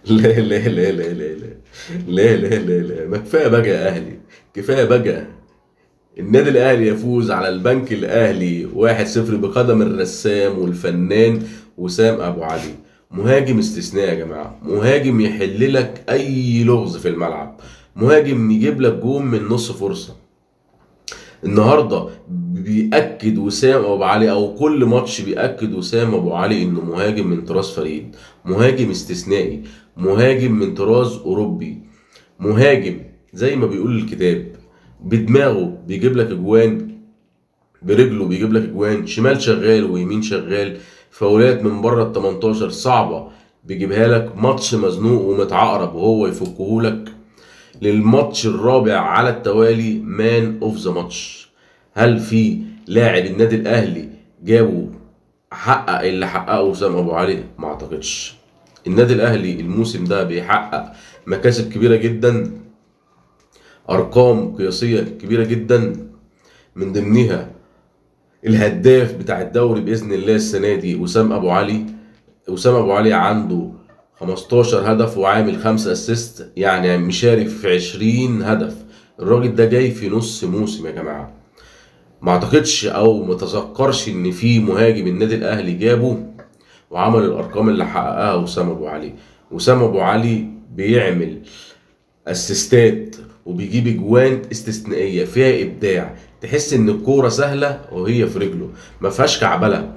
لا لا لا لا لا لا لا لا لا لا، ما كفايه بقى يا اهلي، كفايه بقى. النادي الاهلي يفوز على البنك الاهلي 1-0 بقدم الرسام والفنان وسام ابو علي. مهاجم استثناء يا جماعه، مهاجم يحل لك اي لغز في الملعب، مهاجم يجيب لك جون من نص فرصه. النهارده بيأكد وسام ابو علي، او كل ماتش بيأكد وسام ابو علي انه مهاجم من طراز فريد، مهاجم استثنائي، مهاجم من طراز اوروبي، مهاجم زي ما بيقول الكتاب، بدماغه بيجيب لك اجوان، برجله بيجيب لك اجوان، شمال شغال ويمين شغال، فاولات من بره ال 18 صعبه بيجيبها لك، ماتش مزنوق ومتعقرب وهو يفكهولك. للماتش الرابع على التوالي مان اوف ذا ماتش. هل في لاعب النادي الاهلي جابه حقق اللي حققه وسام ابو علي؟ ما اعتقدش. النادي الاهلي الموسم ده بيحقق مكاسب كبيره جدا، ارقام قياسيه كبيره جدا، من ضمنها الهداف بتاع الدوري باذن الله السنه دي وسام ابو علي. وسام ابو علي عنده 15 هدف وعامل 5 اسيست، يعني مشارك في 20 هدف. الراجل ده جاي في نص موسم يا جماعه. ما اعتقدش او ما تذكرش ان في مهاجم النادي الاهلي جابه وعمل الارقام اللي حققها وسام ابو علي. وسام ابو علي بيعمل اسيستات وبيجيب اجوان استثنائيه فيها ابداع، تحس ان الكوره سهله وهي في رجله، ما فيهاش كعبله.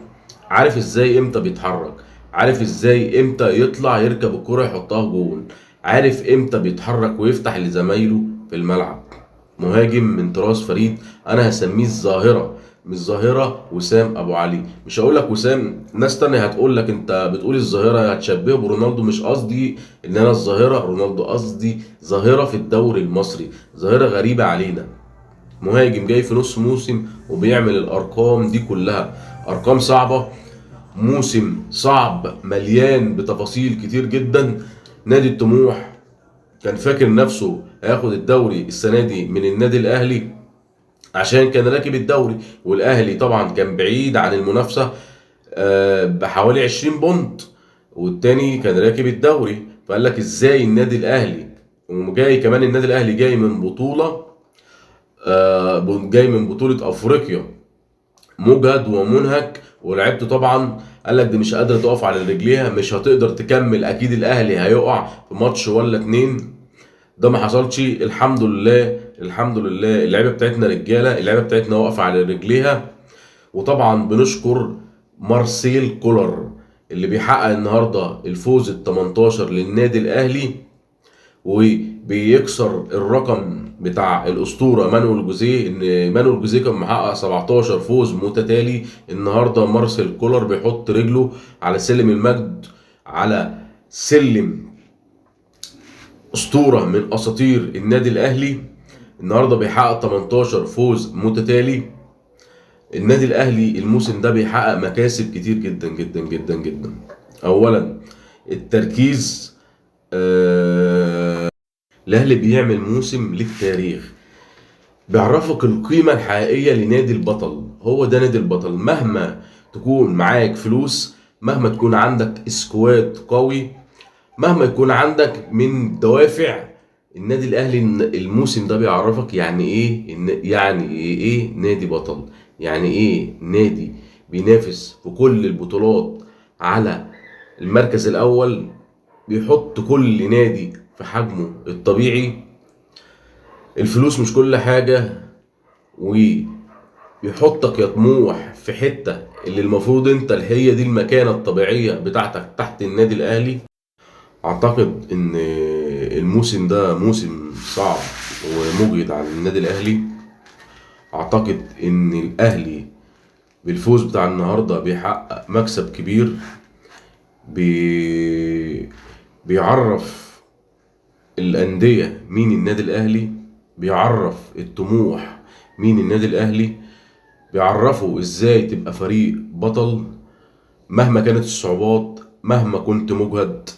عارف ازاي امتى بيتحرك، عارف ازاي امتى يطلع يركب الكوره يحطها جول، عارف امتى بيتحرك ويفتح لزمايله في الملعب. مهاجم من طراز فريد، انا هسميه الظاهره، مش ظاهره وسام ابو علي. مش هقول لك وسام، ناس تانية هتقول لك انت بتقول الظاهره هتشبهه برونالدو، مش قصدي ان انا الظاهره رونالدو، قصدي ظاهره في الدوري المصري، ظاهره غريبه علينا. مهاجم جاي في نص موسم وبيعمل الارقام دي كلها، ارقام صعبه، موسم صعب مليان بتفاصيل كتير جدا. نادي الطموح كان فاكر نفسه هياخد الدوري السنه دي من النادي الاهلي عشان كان راكب الدوري، والاهلي طبعا كان بعيد عن المنافسه بحوالي 20 بونت، والتاني كان راكب الدوري. فقال لك ازاي النادي الاهلي، وجاي كمان النادي الاهلي جاي من بطوله، جاي من بطوله افريقيا، مجهد ومنهك ولعبته طبعا. قال لك دي مش قادره تقف على رجليها، مش هتقدر تكمل، اكيد الاهلي هيقع في ماتش ولا اتنين. ده ما حصلش، الحمد لله الحمد لله. اللعيبه بتاعتنا رجاله، اللعيبه بتاعتنا واقفه على رجليها. وطبعا بنشكر مارسيل كولر اللي بيحقق النهارده الفوز ال 18 للنادي الاهلي، وبيكسر الرقم بتاع الاسطوره مانويل جوزيه، ان مانويل جوزيه كان محقق 17 فوز متتالي. النهارده مارسيل كولر بيحط رجله على سلم المجد، على سلم اسطوره من اساطير النادي الاهلي. النهارده بيحقق 18 فوز متتالي. النادي الاهلي الموسم ده بيحقق مكاسب كتير جدا جدا جدا جدا. اولا التركيز، الاهلي بيعمل موسم للتاريخ، بيعرفك القيمة الحقيقية لنادي البطل. هو ده نادي البطل، مهما تكون معاك فلوس، مهما تكون عندك سكواد قوي، مهما يكون عندك من دوافع، النادي الاهلي الموسم ده بيعرفك يعني ايه، يعني ايه نادي بطل، يعني ايه نادي بينافس في كل البطولات على المركز الاول، بيحط كل نادي في حجمه الطبيعي. الفلوس مش كل حاجة، وبيحطك يا طموح في حتة اللي المفروض انت اللي هي دي المكانة الطبيعية بتاعتك تحت النادي الاهلي. اعتقد ان الموسم ده موسم صعب ومجهد على النادي الاهلي. اعتقد ان الاهلي بالفوز بتاع النهارده بيحقق مكسب كبير، بي... بيعرف الانديه مين النادي الاهلي، بيعرف الطموح مين النادي الاهلي، بيعرفوا ازاي تبقى فريق بطل مهما كانت الصعوبات، مهما كنت مجهد.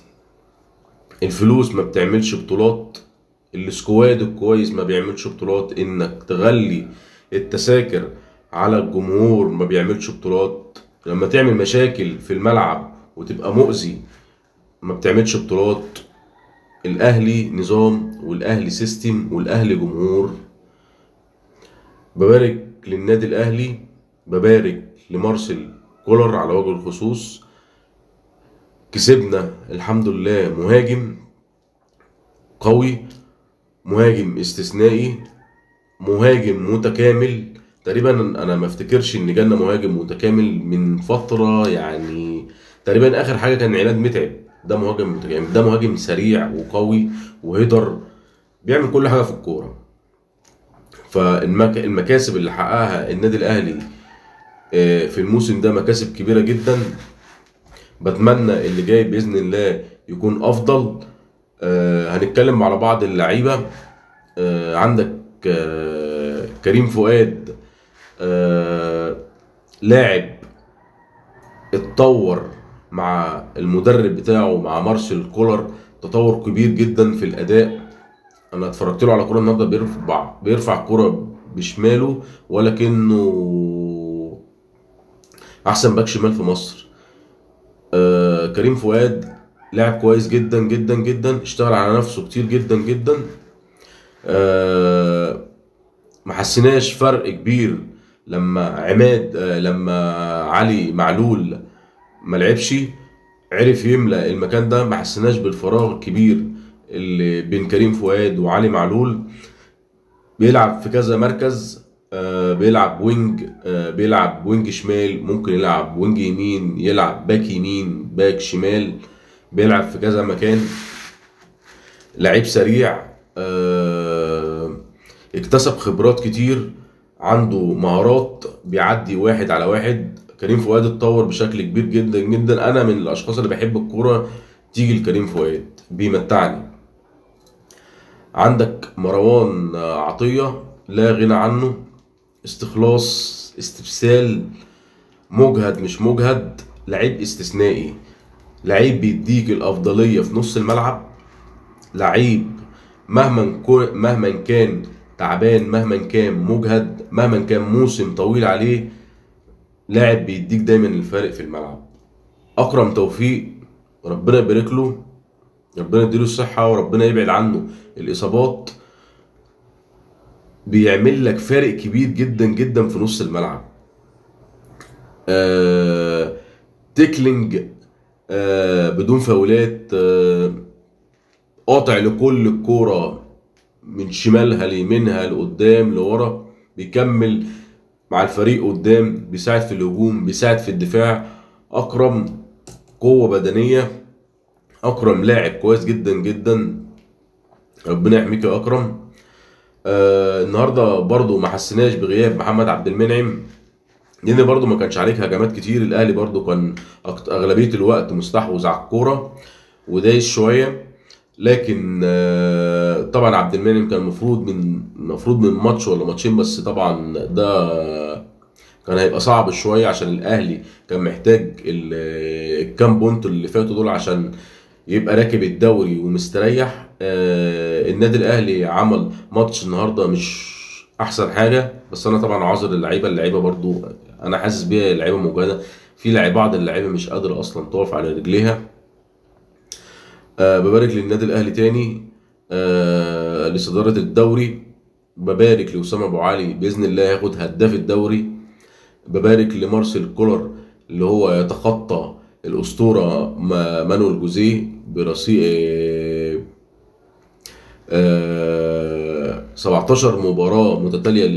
الفلوس ما بتعملش بطولات، السكواد الكويس ما بيعملش بطولات، انك تغلي التذاكر على الجمهور ما بيعملش بطولات. لما تعمل مشاكل في الملعب وتبقى مؤذي ما بتعملش بطولات. الاهلي نظام، والاهلي سيستم، والاهلي جمهور. ببارك للنادي الاهلي، ببارك لمارسيل كولر على وجه الخصوص. كسبنا الحمد لله مهاجم قوي، مهاجم استثنائي، مهاجم متكامل. تقريبا انا ما افتكرش ان جالنا مهاجم متكامل من فتره يعني. تقريبا اخر حاجه كان عماد متعب، ده مهاجم متكامل، ده مهاجم سريع وقوي وهيدر، بيعمل كل حاجه في الكوره. فالمكاسب اللي حققها النادي الاهلي في الموسم ده مكاسب كبيره جدا. بتمنى اللي جاي باذن الله يكون افضل. هنتكلم على بعض اللعيبه. عندك كريم فؤاد، لاعب اتطور مع المدرب بتاعه مع مارسيل كولر، تطور كبير جدا في الاداء. انا اتفرجت له على كوره النهارده، بيرفع الكوره بشماله ولكنه احسن باك شمال في مصر. كريم فؤاد لاعب كويس جدا جدا جدا، اشتغل على نفسه كتير جدا جدا. ما حسيناش فرق كبير لما لما علي معلول ما لعبش، عرف يملأ المكان ده. ما حسيناش بالفراغ الكبير اللي بين كريم فؤاد وعلي معلول. بيلعب في كذا مركز، بيلعب وينج، بيلعب وينج شمال، ممكن يلعب وينج يمين، يلعب باك يمين، باك شمال، بيلعب في كذا مكان. لعيب سريع، اكتسب خبرات كتير، عنده مهارات، بيعدي واحد على واحد. كريم فؤاد اتطور بشكل كبير جدا جدا. انا من الاشخاص اللي بحب الكوره تيجي لكريم فؤاد، بيمتعني. عندك مروان عطية، لا غنى عنه، استخلاص، استبسال، مجهد مش مجهد، لعيب استثنائي، لعيب بيديك الافضليه في نص الملعب. لعيب مهما كان تعبان، مهما كان مجهد، مهما كان موسم طويل عليه، لاعب بيديك دايما الفارق في الملعب. اكرم توفيق، ربنا يبارك له، ربنا يديله الصحه وربنا يبعد عنه الاصابات. بيعمل لك فارق كبير جدا جدا في نص الملعب. تيكلينج، بدون فاولات، قاطع لكل الكوره من شمالها ليمينها لقدام لورا، بيكمل مع الفريق قدام، بيساعد في الهجوم، بيساعد في الدفاع. اكرم قوه بدنيه، اكرم لاعب كويس جدا جدا، ربنا يحميك يا اكرم. النهارده برضو ما حسيناش بغياب محمد عبد المنعم، لان برضو ما كانش عليك هجمات كتير. الاهلي برضو كان اغلبيه الوقت مستحوذ على الكوره ودايس شويه. لكن طبعا عبد المنعم كان المفروض من ماتش ولا ماتشين بس، طبعا ده كان هيبقى صعب شويه عشان الاهلي كان محتاج الكام بونت اللي فاتوا دول عشان يبقى راكب الدوري ومستريح. النادي الاهلي عمل ماتش النهارده مش احسن حاجه، بس انا طبعا عذر اللعيبه برضو، انا حاسس بيها اللعيبه مجهده، في بعض اللعيبه مش قادره اصلا تقف على رجليها. ببارك للنادي الاهلي تاني لصداره الدوري. ببارك لأسامة ابو علي، باذن الله ياخد هداف الدوري. ببارك لمارسيل كولر اللي هو يتخطى الاسطوره مانويل جوزيه برصيد 17 مباراة متتالية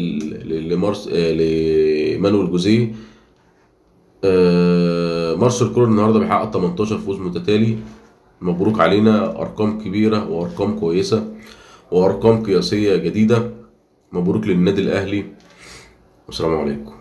لمانويل جوزيه. مارسيل كولر النهارده بيحقق 18 فوز متتالي. مبروك علينا، ارقام كبيرة وارقام كويسة وارقام قياسية جديدة. مبروك للنادي الاهلي، والسلام عليكم.